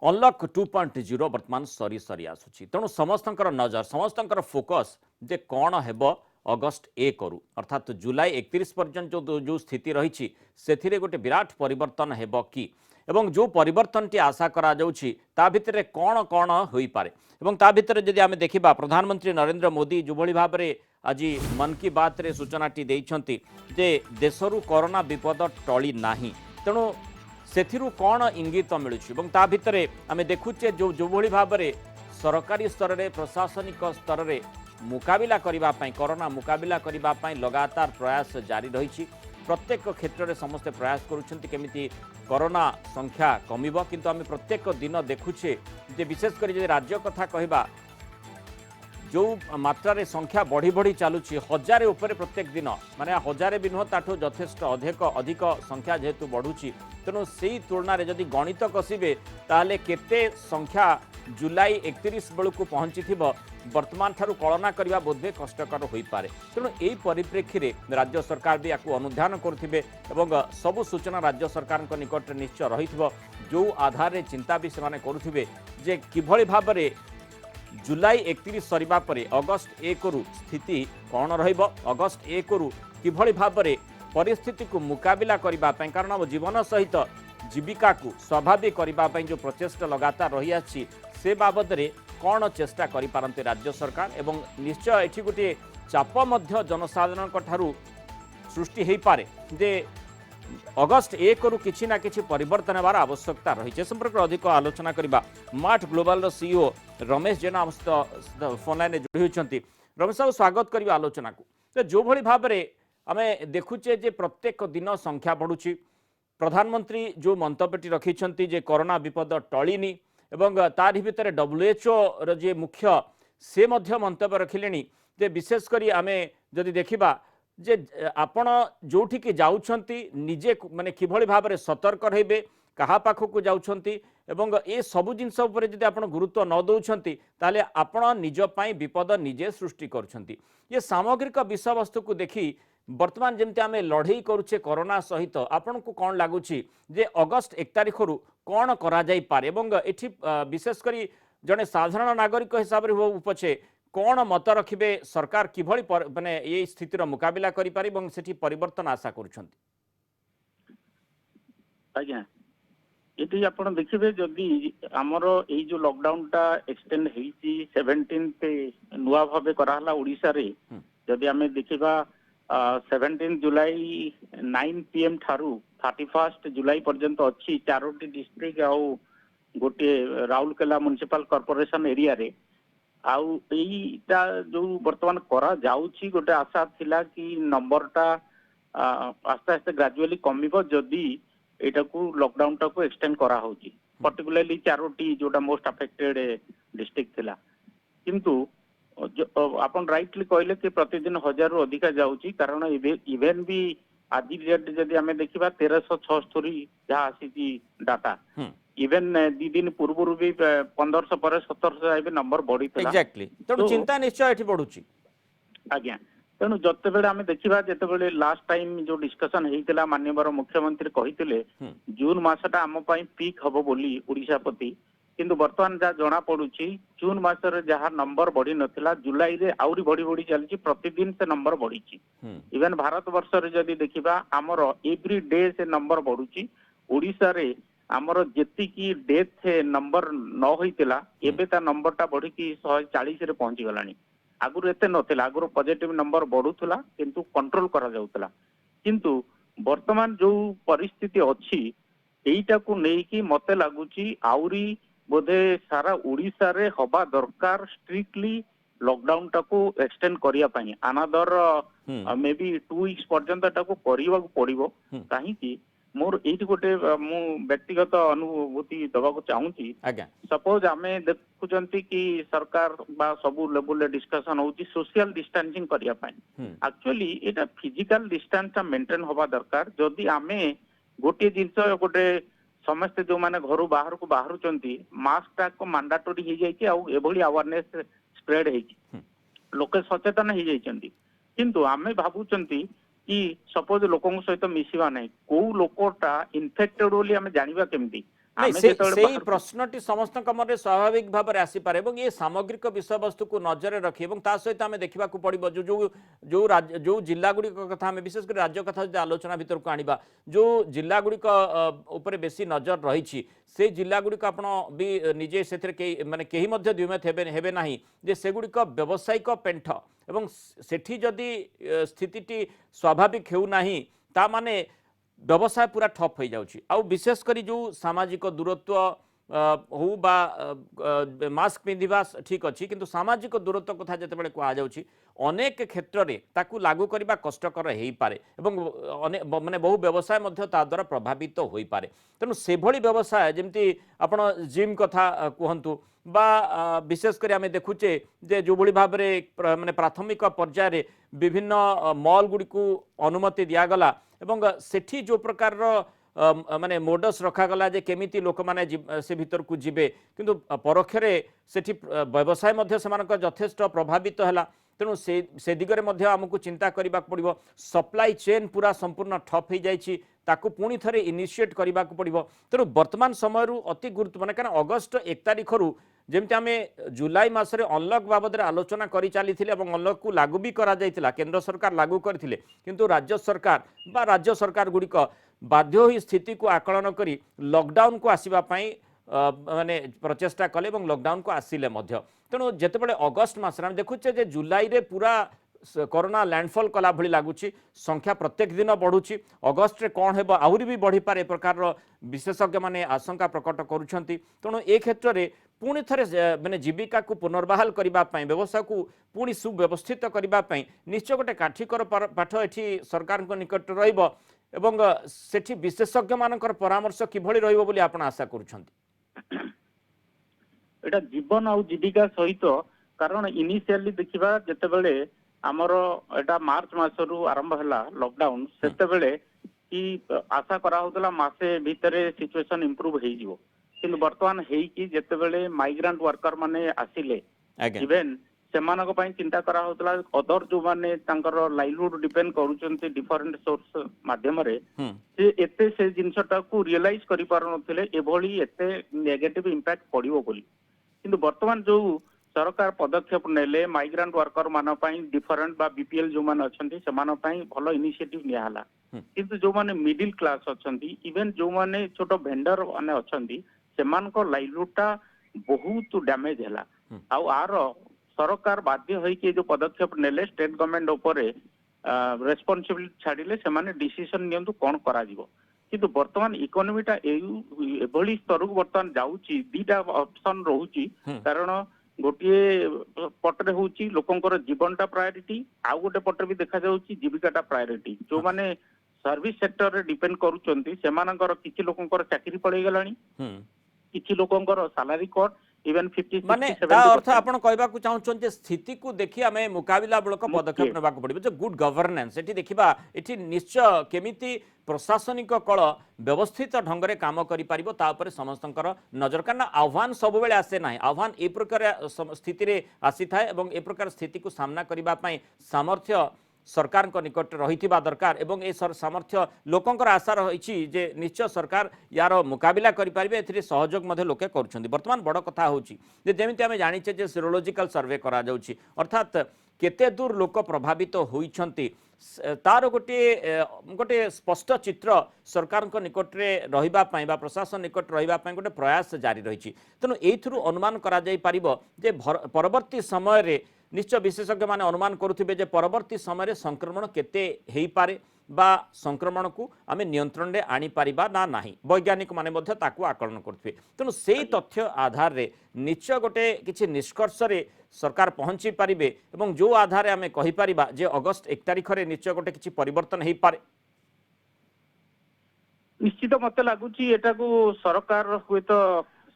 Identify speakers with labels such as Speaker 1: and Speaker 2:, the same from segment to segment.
Speaker 1: अनलक 2.0 बर्तमान सरी सरी आसुची तेणु समस्त नजर समस्त फोकस जे कौन हेब अगस्ट 1 रु अर्थात जुलाई 31 पर्यंत जो स्थिति रही से गोटे विराट परिवर्तन हेब कि एवं जो परिवर्तन टी आशा करा जाउछि ता भितर कौन कौन हो पारे एवं ता भितर जदि आमे देखिबा प्रधानमंत्री नरेंद्र मोदी जो भली भाव में आज मन की बात रे सूचनाटी देइछंती जे देशरु कोरोना विपद टली नाही तेणु सेथिरु कौन इंगित मिलूँ ता भितर आमे देखुचे जो भली भाव में सरकारी स्तर में प्रशासनिक स्तर में मुकाबिला करने कोरोना मुकाबिला करने लगातार प्रयास जारी रही प्रत्येक क्षेत्र में समस्ते प्रयास करुँच कोरोना संख्या कमिब किंतु आमे प्रत्येक दिन देखुचे जे विशेषकर जो राज्य कथा कहबा जो मात्रा संख्या बढ़ी बढ़ी चलुची हजार उपरे प्रत्येक दिन माने हजार भी नुह ताठू यथेष्ट अधिक संख्या जेहेतु बढ़ुची तेणु से तुलन जदि गणित कसबे ताले केते संख्या जुलाई 31 बेलू पहुंची वर्तमान ठारू कलना करने बोधे कष्टकर हो पारे तेणु यही परिप्रेक्षी में राज्य सरकार भी आपको अनुधान करुवे सबू सूचना राज्य सरकार निकट निश्चय रही जो आधार चिंता भी से करुवे जे किभली भाव में जुलाई 31 सरिबा परे अगस्ट 1 रु स्थिति कौन रहिबो अगस्ट 1 रु किभली भाव में परिस्थिति को मुकाबिला करने कारण जीवन सहित जीविका को स्वाभाविक करने जो प्रचेष्टा लगातार रही आछि से बाबद रे कौन चेष्टा करि पारंते राज्य सरकार एवं निश्चय एठी गोटे चाप मध्य जनसाधारण ठारू सृष्टि हो पारे जे अगस्ट 1 रु किछि ना किछि परिवर्तन होवार आवश्यकता रही संपर्क अधिक आलोचना करबा मार्ट ग्लोबल सीईओ रमेश जेना फोन लाइन जोड़ी होती रमेश साहब स्वागत करबा आलोचना को तो जो भली भाव में आम देखुचे जे प्रत्येक दिन संख्या बढ़ुची प्रधानमंत्री जो मंतव्यटी रखिछंती जे कोरोना विपद टळिनी एवं तारि भितर WHO रो जे मुख्य से मध्य मंतव्य रखिलेनी जे विशेष करी आमे जदि देखिबा जे आपण जोठी की जाउछंती निजे माने किभली भाव में सतर्क रहिबे कहा पाखक जाउछंती एवं ए सबु जिनस उपरे जदि आपण गुरुत्व न दउछंती ताले आपण निज पई विपद निजे सृष्टि करछंती ये सामग्रिक विषय वस्तु को देखी वर्तमान जमते आमे लड़ई करूचे कोरोना सहित आपण को कौन लगुच जे अगस्ट 1 तारिख रु कौन करा जाई पारे एवं एठी विशेष करी जने साधारण नागरिक हिसाब रे हो पछे कौन मत रखिबे सरकार किभली माने ये स्थितिर मुकाबिला करि पारि एवं सेठी परिवर्तन आशा करूछंती
Speaker 2: आज्ञा ये आपण देखिबे जदि हमर ए जो लॉकडाउन टा एक्सटेंड हेची 17 पे नुवा भाबे कराहला ओडिसा रे जदि हमें देखिबा 17 जुलाई 9 PM ठारू 31 जुलाई पर्यंत अच्छी चारोटी डिस्ट्रिक्ट आउ गोटे राउरकेला म्युनिसिपल कॉर्पोरेशन एरिया रे आउ एटा जो वर्तमान करा जाउची गोटे आशा थिला कि नंबर टा आस्ते आस्ते ग्रेजुअली कमिबो जदि एटा को लॉकडाउन टा को एक्सटेंड करा होची पर्टिकुलरली चारोटी जोटा मोस्ट अफेक्टेड डिस्ट्रिक्ट थिला किंतु आपण राइटली कहले कि प्रतिदिन 1000 रु अधिका जाउची कारण इवेन भी आज डेट जदि हमें देखिबा 1376 जहाँ आसी डाटा इवेन दी दिन पूर्व भी 1500 पर 1700 आइबे नंबर बढ़ी थिला
Speaker 1: एग्जैक्टली तेणु चिंता निश्चय एठी बढ़ुची
Speaker 2: आज्ञा तेणु जते बेले हमें देखिबा जते बेले लास्ट टाइम जो डिस्कशन हेइतिला माननीय मुख्यमंत्री कहितिले जून मासटा हम पई पीक हबो बोली ओडिशा पति किंतु वर्तमान जहाँ जना पड़ुची जून मासरे जहाँ नंबर बढ़ी नथिला जुलाई रे आउरी बढ़ी बढ़ी चलची प्रतिदिन से नंबर बढ़ीची इवन भारत वर्ष रे जदी देखिबा हमर एवरी डे से नंबर बढ़ुची ओडिशा रे हमर जेति की डेथ नंबर न होइतिला एबे ता नंबर टा बढ़ी की 140 रे पहुंची गलानी आगुर एते नथिला आगुर पॉजिटिव नंबर बढ़ुथला किंतु कंट्रोल करा जाउतला किंतु वर्तमान जो परिस्थिति अछि एईटा को नेकी मते लागुची आउरी बोधे सारा ओडिशा रे हबा दरकार स्ट्रिक्टली लॉकडाउन टा को एक्सटेंड करिया पई अनदर मे बी 2 वीक्स पर्यंत टा को करिवा पड़िबो काहे कि मोर एठी गोटे मु व्यक्तिगत अनुभूति दबा को चाहूची सपोज आमे देखुचंती कि सरकार बा सबु लेवल रे डिस्कशन होची सोशल डिस्टेंसिंग करिया पई एक्चुअली एटा फिजिकल डिस्टेंस मेंटेन होबा दरकार जदी आमे गोटे जिंस गोटे समस्त जो माने घर बाहर को बाहरुचंती मास्क टा को मैंडेटरी हो जाई कि आ एभली अवेयरनेस स्प्रेड हेची लोके सचेतन हो जाइचंती किंतु आमे भाबुचंती कि सपोज लोकों सहित मिसिबा नहीं को लोकटा इन्फेक्टेड बोली आमे जानिबा केमती
Speaker 1: नहीं
Speaker 2: ଆମେ
Speaker 1: से
Speaker 2: ଯେତେବେଳେ
Speaker 1: सेही
Speaker 2: ବାହାରକୁ
Speaker 1: प्रश्नटी समस्त मन स्वाभाविक भाव में आसीपे और ये सामग्रिक विषय वस्तु को नजर रखी और ता सहित आम देखा पड़ो जो जो जो राज्य जो जिला गुड़िक कथा आम विशेषकर राज्य कथा जो आलोचना भितर को आनिबा जो जिला गुड़िक ऊपर बेसी नजर रही से जिला गुड़िक आपण भी निजे से माने कहीं द्विमत हेबे नाही जे सेगुड़िक व्यावसायिक पेंठ एवं सेठी जदि स्थिति स्वाभाविक हेउना ता माने व्यवसाय पूरा ठप हो जाउछि आउ विशेषकर जो सामाजिक दूरत्व हो बा मास्क पिंधिबा ठीक अच्छी किंतु सामाजिक दूरत्व कथा जितेबाला कहुच्छी अनेक क्षेत्र में ताकू लागू करने कष्टकर हो पारे माने बहु व्यवसाय ता द्वारा प्रभावित हो पारे तेणु से भली व्यवसाय जमती आपण जिम कथा कहतु बा विशेषकर आम देखुचे जे जो भली भाव माने प्राथमिक पर्यायर विभिन्न मॉल गुड़ी को अनुमति दिगला एवं सेठी जो प्रकार माने मोडस रखागला जे केमिति लोक माने से भीतर को जिबे किंतु परोक्षरे सेठी व्यवसाय मध्य सेमानक यथेष्ट प्रभावित हैला तेणु से दिगरे मध्य आमको चिंता करबा पड़िबो सप्लाई चेन पूरा संपूर्ण ठप हो जाइछि ताकू पुणी थरे इनिशिएट करबा पड़िबो तेणु वर्तमान समय अति गुरुत्व माने कारण अगस्त 1 तारिख रु जेमती आम जुलाई मासरे अनलक बाबद आलोचना करी चली अनलक को लागू भी करा जाइतिला केंद्र सरकार लागू करथिले किंतु राज्य सरकार बा राज्य सरकार गुड़िक बाध्य होई स्थिति को आकलन करी लॉकडाउन को आसीबा पई माने प्रचेष्टा कले और लॉकडाउन को आसिले मध्य तेणु जेतेबेले अगस्त मास आम देखुचे जे जुलाई रे पूरा कोरोना लैंडफॉल कला भली लगुच संख्या प्रत्येक दिन बढ़ुची अगस्ट रे कौन हेबो आहुरी भी बढ़ी पारे प्रकार विशेषज्ञ माने आशंका प्रकट करुछंती तेणु ए क्षेत्र में पुणी थे माने जीविका को पुनर्बहाल करने व्यवसाय को पुणी सुव्यवस्थित करने निश्चय गोटे काठिकर पाठ एठी सरकार निकट रहिबो एवं सेठी विशेषज्ञ मानकर परामर्श किभଳି रहिबो बोली आपण आशा करुछंती
Speaker 2: एटा जीवन आउ जीविका सहित कारण इनिशियली देखिबा जेतेबेले आमर एटा मार्च मासरू आरंभ हला लॉकडाउन सेतेबेले कि आशा करा होतला मासे भितरे सिचुएशन इंप्रूव हेई जिवो किंतु वर्तमान हेई कि जेतेबेले माइग्रेंट वर्कर माने आसिले इवन सेमानक पई चिंता करा होतला अदर जो माने तांकर लाइवलीहुड डिपेंड करूचंती डिफरेंट सोर्स माध्यम रे से एते से जिंसटा को रियलाइज करि पार नथिले एभली एते नेगेटिव इंपैक्ट पड़िबो बोली किंतु वर्तमान जो सरकार पदक्षेप नेले माइग्रेंट वर्कर मान डिफरेंट बा बीपीएल जो मान अच्छी से भल इनिशिएटिव नियाला किंतु जो माने मिडिल क्लास अच्छी इवन जो माने छोट भेंडर माने अच्छी से लाइवलीहुडटा बहुत डैमेज है आर सरकार बाध्य होइके जो पदक्षेप नेले स्टेट गवर्नमेंट ऊपर रेस्पॉन्सिबिलिटी छाड़िले से माने डिसीजन नियंतु कौन करा जिवो किंतु वर्तमान इकोनॉमीटा एभली स्तर को वर्तमान जाउची दीटा ऑप्शन रहउची कारण गोटे पटरे होउची लोकंकर जीवनटा प्रायोरिटी आउ गोटे पटरे भी देखा जाउची जीविकाटा प्रायोरिटी जो माने सर्विस सेक्टर रे डिपेंड करूचंती सेमानकर किछि लोकंकर चाकरी पड़े गलानी किछि लोकंकर सैलरी कट इवन 50
Speaker 1: माने ता अर्थ आपण कहबा को चाहउछन जे स्थिति को देखि हमें मुकाबिला बलक पदक्षेप नेबा को पड़िबो जे गुड गवर्नेंस एठी देखिबा एठी निश्चय केमिति प्रशासनिक कल व्यवस्थित ढंग रे काम करि पारिबो ता ऊपर समस्तंकर नजर कारण आह्वान सब बेले आसे नाही आह्वान ए प्रकार स्थिति रे आसी थाए एवं ए प्रकार स्थिति को सामना करिबा पई सामर्थ्य सरकार को निकट रही दरकार एवं ए सामर्थ्य लोकंकर आशा रही जे निश्चय सरकार यार मुकाबिला करें ए सहयोग लोके कर बर्तमान बड़ कथा होची जेमिति आम जाचे जे सीरोलॉजिकल सर्वे करा जाउची अर्थात केते दूर लोक प्रभावित होइछंती तार गोटे गोटे स्पष्ट चित्र सरकार को निकट रे रहिबा पई बा प्रशासन निकट रहिबा पई गोटे प्रयास जारी रही तेणु एथुरु अनुमान करा जाई पारिबो जे परवर्ती समय रे निश्चय विशेषज्ञ माने अनुमान करुथिबे जे परवर्ती समय संक्रमण केते हेई पारे बा संक्रमण को आमे नियंत्रण रे आनी पारिबा ना नाही वैज्ञानिक माने मध्य ताकू आकलन करथिबे तेणु सेही तथ्य आधार रे निश्चय गोटे किछि निष्कर्ष रे सरकार पहुंची पारिबे एवं जो आधार रे आमे कहि पारिबा जे अगस्त 1 तारिख रे निश्चय गोटे किछि परिवर्तन हेई पारे
Speaker 2: निश्चित मते लागुची एटा को सरकार हुए तो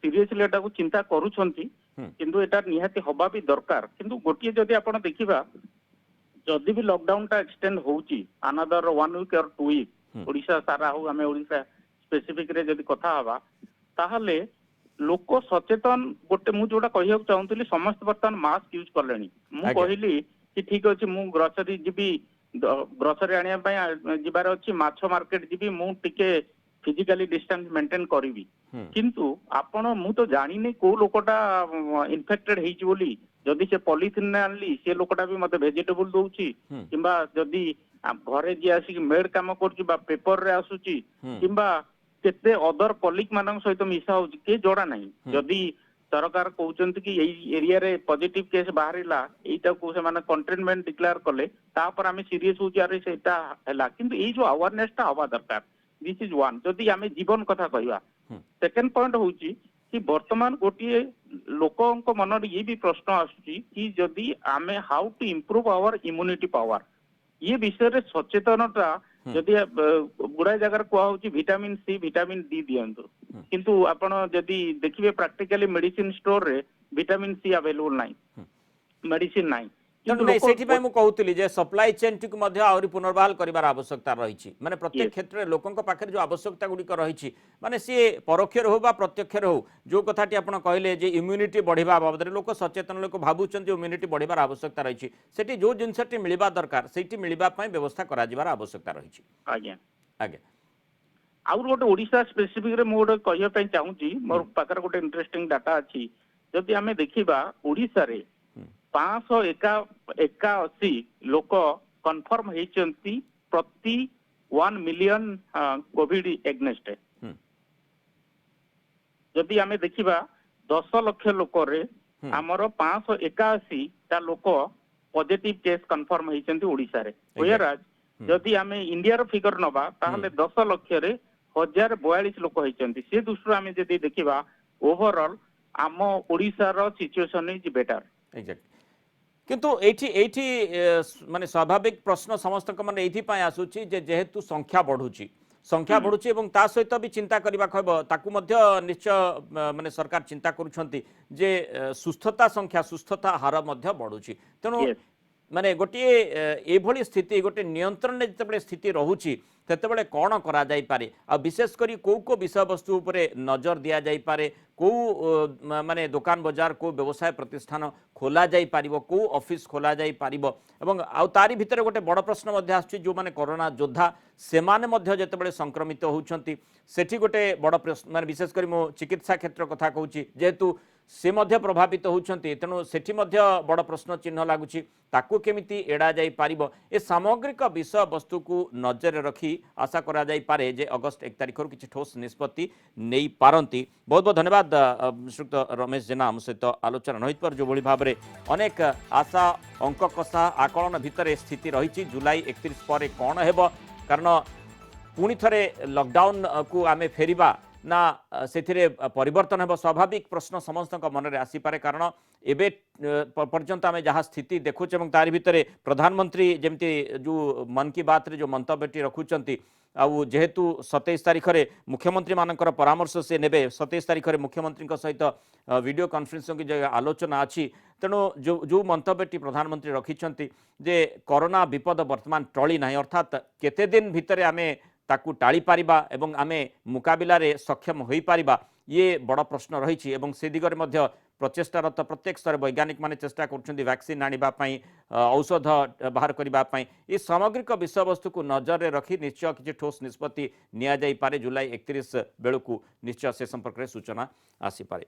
Speaker 2: सीरियसली एटा को चिंता करूछंती किंतु एटा निहाती हवा भी दरकार किंतु गोटिए जदि आपण देखिबा जदि भी लॉकडाउन टा एक्सटेंड होउची अनदर 1 वीक और 2 वीक ओडिशा सारा हो हमें ओडिशा स्पेसिफिक रे जदि कथा हवा ताहले लोक सचेतन गोटे मु जोटा कहिया चाहूतली समस्त बर्तमान मास्क यूज करलेनी मु कहली कि ठीक अछि मु ग्रोसरी जिबी ग्रोसरी आनिया पय जिबार अछि माछ मार्केट जिबी मु टिके फिजिकली डिस्टेंस मेंटेन करिवि किंतु आपण मु तो जानी को लोकटा इन्फेक्टेड हेची बोली जदि से पॉलिथिन आनली से लोकटा भी मते वेजिटेबल दउची किंबा जदि घरे जे आसी मेड काम करची बा पेपर रे आसुची किंबा केते अदर कलिग मानक सहित मिसा होची के जोड़ा नहीं जदि सरकार कहउचंत कि एई एरिया रे पॉजिटिव केस बाहरिला एटा को से माने कंटेनमेंट डिक्लेयर कले ता पर आमे सीरियस होची अरे सेटा हला किंतु एई जो अवेयरनेस ता हवा दरकार दिस इज वन जदि आमे जीवन कथा कहवा सेकेंड पॉइंट होची कि वर्तमान गोटे लोक मन ये भी प्रश्न आसुची कि जदि आमे how to improve our immunity power ये विषय रे सचेतनता जदि गुड़ाए जगह कहुची विटामिन सी विटामिन डी दियंतु किंतु आपण जदि देखिबे प्रैक्टिकली मेडिसिन स्टोर रे विटामिन सी अवेलेबल नाही मेडिसिन नाही
Speaker 1: कहूली सप्लाई चेन टी आहरी पुनर्बहाल कर आवश्यकता रही माने प्रत्येक क्षेत्र में लोकों पाखे जो आवश्यकता गुड़िक रही माने सी परोक्ष हो प्रत्यक्ष हो जो कथाटी आप कहले इम्यूनिटी बढ़िया बाबद लोक सचेतन लोक भावुं इम्यूनिटी बढ़िया आवश्यकता रही से जो जिनसटी मिलवा दरकार से मिलवाई व्यवस्था कर आवश्यकता रही
Speaker 2: आज्ञा आज्ञा आउ गोटे ओडिशा स्पेसिफिक रे मो गोटे कहया चाहूची मोर पाकर गोटे इंटरेस्टिंग डाटा अछि जदि आमे देखिबा ओडिशा रे 581 लोक कन्फर्म होती प्रति 1 मिलियन कोविड एग्नेस्ट जदि आमे देखिबा 10 लाख लोक रे हमर 581 ता लोक पॉजिटिव केस कन्फर्म होती ओडिशा रे वेयरएज जदि आमे इंडिया रो फिगर नबा ताहले 10 लाख रे 1042 लोक होती से दृष्टि आमे जदि देखिबा ओवरऑल आम ओडिशा रो सिचुएशन इज बेटर
Speaker 1: एग्जैक्ट किंतु एठी माने स्वाभाविक प्रश्न समस्त मन एथि आसूची जेहेतु संख्या बढ़ुची एवं ता सहित भी चिंता करबा कहब ताकू मध्य निश्चय माने सरकार चिंता करूछंती जे सुस्थता हार मध्य बढ़ुची तेणु माने गोटे एभली स्थिति गोटे नियंत्रण जिते स्थिति रहुची तेतबेले कौन करा जाई पारे आ विशेष करी को विषय वस्तु उपरे नजर दिया जाई पारे को माने दुकान बाजार को व्यवसाय प्रतिष्ठान खोला जाई पारिबो को ऑफिस खोला जाई पारिबो एवं आ तारी भितर गोटे बड़ प्रश्न मध्य आछी जो माने कोरोना योद्धा से माने मध्य जेतेबेले संक्रमित होउछंती सेठी गोटे बड़ प्रश्न माने विशेष करी मो चिकित्सा क्षेत्र कथा कहूची जेहेतु से मध्य प्रभावित होउछंती तेणु सेठी मध्य बड़ प्रश्न चिन्ह लागुची ताकू केमिति एड़ा जाई पारिबो ए सामग्रिक विषय वस्तु को नजर रखी आशा करा जाई पारे जे अगस्त 1 तारिख किछि ठोस निष्पत्ति नहीं पारंती बहुत बहुत धन्यवाद श्रीयुक्त रमेश जेना आम सहित आलोचना नहित पर जो भली भाव में अनेक आशा अंक कषा आकलन भितर स्थिति रही जुलाई 31 पर कौन हेब कारण पुणी थे लॉकडाउन को आम फेरिबा ना से परिवर्तन हेब स्वाभाविक प्रश्न समस्त मन में आसीपे कारण एबे पर्यंत आम जहाँ स्थिति देखुचे तारि भितर प्रधानमंत्री जमती जो मन की बात रे जो मंतव्यटी रखुंट आउ जेहेतु 27 तारिख में मुख्यमंत्री मानकर परामर्श से नेबे 27 तारिख में मुख्यमंत्री सहित वीडियो कॉन्फ्रेंसिंग की आलोचना अच्छी तेणु जो मंतव्यटी प्रधानमंत्री रखिंट जे कोरोना विपद वर्तमान टली ना अर्थात केते दिन भितर आमे ताकू टाली पारिबा एवं आमे मुकाबिला रे सक्षम होई पारिबा ये बड़ प्रश्न रही एवं से दिगरे मध्य प्रचेष्टारत प्रत्येक स्तर वैज्ञानिक माने चेष्टा कर वैक्सीन आनिबा पई औषध बाहर करबा पई ये सामग्रिक विषय वस्तु को नजर रे रखी निश्चय किछि ठोस निष्पत्ति निया जाई पारे जुलाई 31 बेलू निश्चय से संपर्क में सूचना आसी पारे।